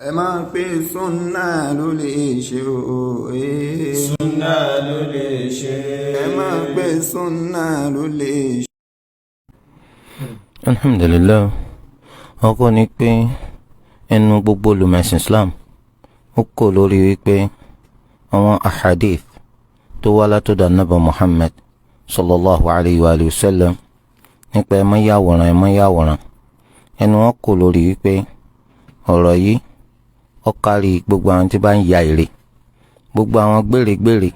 ẹ máa pé súnà ló lè ṣe o. súnà ló lè ṣe. ẹ máa pé súnà ló lè ṣe. alhamdulillah ọkọ ni pé ẹnu gbogbo olùmẹ̀sìn islam ó kò lórí wípé àwọn ahadith tó wá látọ̀dọ̀ ànábì muhammad sallallahu alayhi wa sallam nípa ẹ má yàwòrán ẹnu wọn kò lórí wípé ọ̀rọ̀ yìí ó kárí gbogbo àwọn tí bá ń ya ère, gbogbo àwọn gbèrègbèrè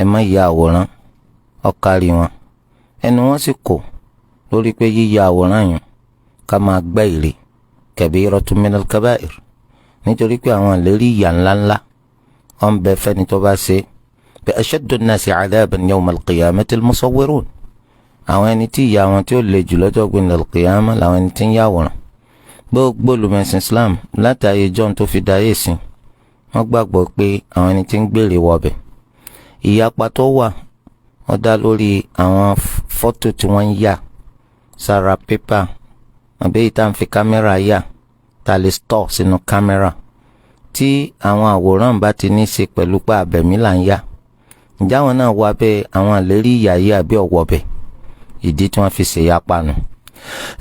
ẹ má ya àwòrán ó kárí wọn. ẹnu wọn sì kò lórí pé yíya àwòrán yẹn ká máa gbẹ́ ère kabiratun minal kaba'ir, nítorí pé àwọn ìlérí ìyà ńláńlá ó ń bẹ fẹ́ni tó bá ṣe pé ashaddu nnasi 'adhaban yawma al-qiyamati al-musawwirun. àwọn ẹni tí ìyà wọn tí ó le jù lọ́jọ́ gbẹ̀ndẹ̀ al-qiyama làwọn ẹni tí ń yàwòrán. gbogbo olùmẹ̀sìn islam látàrí john tó fi dáyé sìn wọ́n gbàgbọ́ pé àwọn ẹni tí ń gbèrè wọbẹ̀. ìyapa tó wà wọ́n dá lórí àwọn fọ́tò tí wọ́n ń yà sára pépà àbí èyí tá à ń fi kámẹ́rà yà tá a lè stọ̀ sínú kámẹ́rà. tí àwọn àwòrán bá ti ní í ṣe pẹ̀lú pé abẹ̀mí là ń yà, ǹjẹ́ àwọn náà wá bẹ́ àwọn àlérí ìyà yìí àbí ọ̀wọ́ bẹ̀? ìdí tí wọ́n fi ṣe ìyapa nù.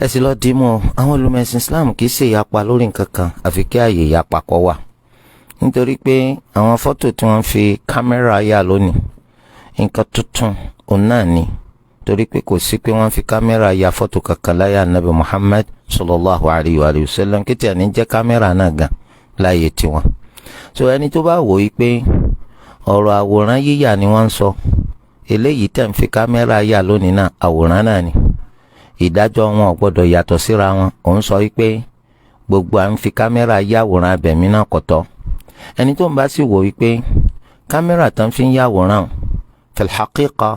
ẹ sì lọ dìímọ̀ àwọn olùmẹ̀sìn islam kì í ṣe ìyapa lórí nǹkan kan àfi kí ààyè ìyapa kó wà. nítorí pé àwọn fọ́tò tí wọ́n fi kámẹ́rà yà lónìí nǹkan tuntun òun náà ni, torí pé kò sí pé wọ́n fi kámẹ́rà ya fọ́tò kankan láyé anabi muhammad sallallahu alayhi wa sallam kí tí a ní jẹ́ kámẹ́rà náà gan láyé tiwọn. so ẹni tó bá wò yí pé ọ̀rọ̀ àwòrán yíyà ni wọ́n ń sọ, eléyìí tẹ̀ ń fi kámẹ́rà yà lónìí náà àwòrán náà ni, ìdájọ́ wọn ò gbọ́dọ̀ yàtọ̀ síra wọn. òun sọ wípé gbogbo à ń fi kámẹ́rà yà àwòrán abẹ̀mí náà kò tọ́. ẹni tó ń bá sì wò wípé kámẹ́rà tán fi ń yà àwòrán fil haqiqa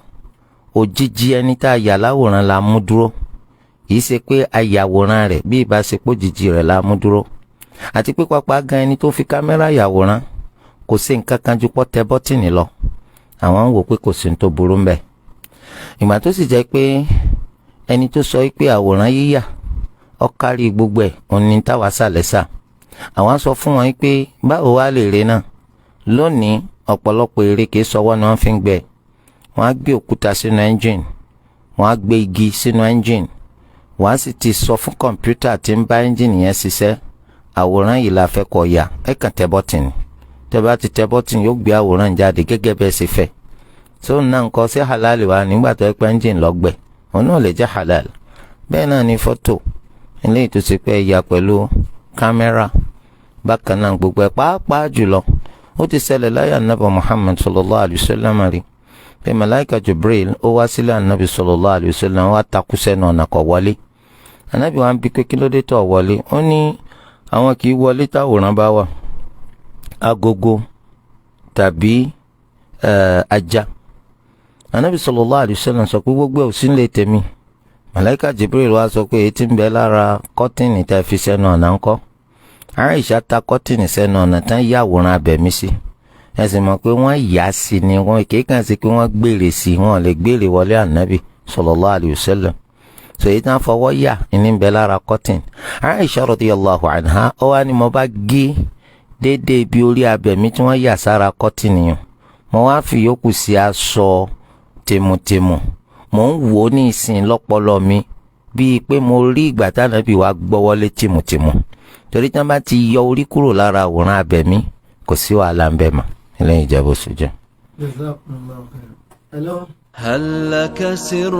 òjijì ẹni tá a yà láwòrán la mú dúró, kìí ṣe pé a yàwòrán rẹ̀ bí ìbáṣepọ̀ òjijì rẹ̀ la mú dúró. àti pé pápá gan ẹni tó fi kámẹ́rà yàwòrán kò sí nǹkan kan ju pọ́ tẹ bọ́tìnì lọ. àwọn ń wò pé kò sí ní tó burú mbẹ̀. ìgbà tó sì jẹ́ pé ẹni tó sọ pé àwòrán yíyà ó kárí gbogbo ẹ̀ òun ni táwa sàlẹ́sà. àwọn sọ fún wọn pé báwo wá lè rè náà lónìí ọ̀pọ̀lọpọ̀ ère kìí sọwọ́ ni wọ́n fi ń gbẹ́. wọ́n á gbé òkúta sínú ẹ́ńjìn, wọ́n á gbé igi sínú ẹ́ńjìn, wọ́n á sì ti sọ fún kọ̀ǹpútà tí ń bá ẹ́ńjìn yẹn ṣiṣẹ́ àwòrán yìí la fẹ́ kó yà. ẹ kàn tẹ bọ́tìnì, tẹ bá ti tẹ bọ́tìnì yóò gbé àwòrán jáde gẹ́gẹ́ bẹ́ẹ̀ ṣe fẹ́. tó náà ń kọ́ sí halal wa nígbà tó ẹ pé ẹ́ńjìn lọ́gbẹ̀ òun náà lè jẹ́ halal. bẹ́ẹ̀ náà ni fọ́tò eléyìí tó ti pẹ́ ya pẹ̀lú kámẹ́rà bákan náà gbogbo ẹ̀ pàápàá jùlọ ó ti ṣẹlẹ̀ láyé ànábì muhammad sallallahu alayhi wa sallam rí pé malaika jibril ó wá sílẹ̀ ànábì sallallahu alayhi wa sallam wá takú sẹ́nu ọ̀nà kó wọlé. ànábì wa ń bi pé kí ló dé tó wọlé? ó ní àwọn kì í wọlé táwòrán bá wà, agogo tàbí ajá. ànábì sallallahu alayhi wa sallam sọ pé gbogbo ẹ̀ ò sí nílé tèmi. malaika jibril wá sọ pé èyí tí ń bẹ lára kọ́tìnì tá a fi sẹ́nu ọ̀nà ńkọ́? Aisha ta kọ́tìnì sẹ́nu ọ̀nà tán yà àwòrán abẹ̀mí sí. ẹ sì mọ̀ pé wọ́n yà á sí ni wọ́n kì í kàn sí pé wọ́n gbèrè sí, wọ́n lè gbèrè wọlé ànábì sallallahu alayhi wa sallam. sọ èyí tán fọwọ́ yà ní bẹ lára kọ́tìnì. Aisha radiyallahu anha ó wá ní mo bá gé déédéé bí orí abẹ̀mí tí wọ́n yà sára kọ́tìnì yẹn, mo wá fi yòókù sí aṣọ tèmùtèmù. mo ń wò ó ní ìsìn lọ́pọlọ mi bíi pé mo rí ìgbà tánàbì wa gbọ́wọ́lé tìmùtìmù. torí tí wọ́n bá ti yọ orí kúrò lára àwòrán abẹ̀mí kò sí wàhálà ń bẹ mọ́. ilé ìjẹ́bù sójú. هل لك سر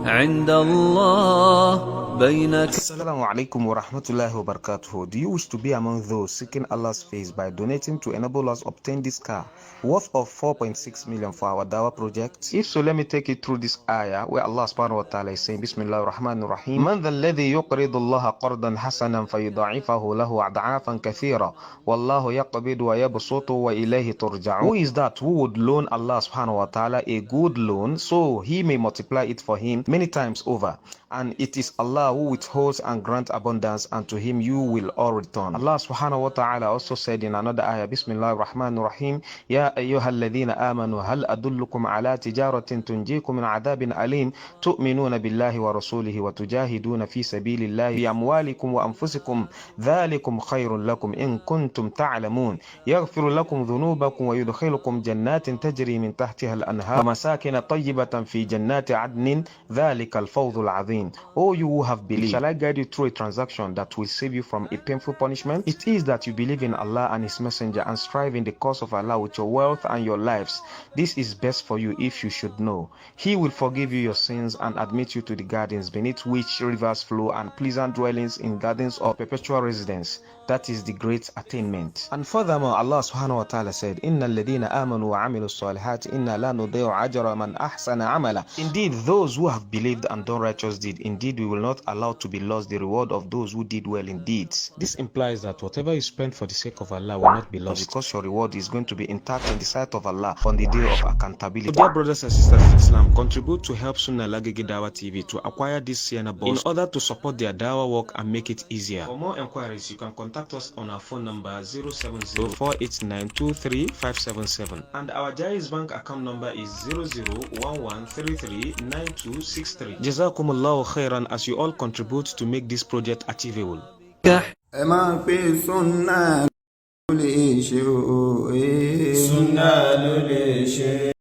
عند الله بينك. Assalamu alaikum wa rahmatullahi wa barakatuh. Do you wish to be among those seeking Allah's face by donating to enable us obtain this car worth of 4.6 million for our Dawah project? If so, let me take you through this ayah where Allah subhanahu wa ta'ala is saying, Bismillahir Rahmanir Rahim. Man dhal ladhi yuqridu Allah qardan hasanan fayudha'ifahu lahu ad'afan kathira wallahu yaqbidu wa yabsutu wa ilayhi turja'un. Who is that who would loan Allah subhanahu wa ta'ala a good loan so he may multiply it for him many times over? And it is Allah Allah who withholds and grants abundance, and to him you will all return. Allah subhanahu wa ta'ala also said in another ayah, Bismillah ar-Rahman ar-Rahim, Ya ayyuhal ladhina amanu hal adullukum ala tijaratin tunjikum min adabin alim tu'minuna billahi wa rasulihi wa tujahiduna fi sabilillahi bi amwalikum wa anfusikum dhalikum khayrun lakum in kuntum ta'lamun yaghfiru lakum dhunubakum wa yudkhilukum jannatin tajri min tahtiha al-anhar wa masakin tayyibatan fi jannati adnin dhalika al-fawzul azim. O you who have believed, shall I guide you through a transaction that will save you from a painful punishment? It is that you believe in Allah and His Messenger and strive in the cause of Allah with your wealth and your lives. This is best for you if you should know. He will forgive you your sins and admit you to the gardens beneath which rivers flow, and pleasant dwellings in gardens of perpetual residence. That is the great attainment. And furthermore, Allah subhanahu wa ta'ala said, Inna alladhina amanu wa amilu salihati inna la nudi'u ajra man ahsana amala. Indeed, those who have believed and done righteous deed, indeed we will not allow to be lost the reward of those who did well in deeds. This implies that whatever you spend for the sake of Allah will not be lost, because your reward is going to be intact in the sight of Allah on the day of accountability. So dear brothers and sisters in Islam, contribute to help Sunnah Lagege Dawah TV to acquire this Sienna box in order to support their dawah work and make it easier. For more enquiries, you can contact us on our phone number 070-489-23577, and our Jaiz Bank account number is 0011339263. Jazakumullahu khairan as you all contribute to make this project achievable. ẹ máa pe sunna ló lè ṣe o. Sunna ló lè ṣe.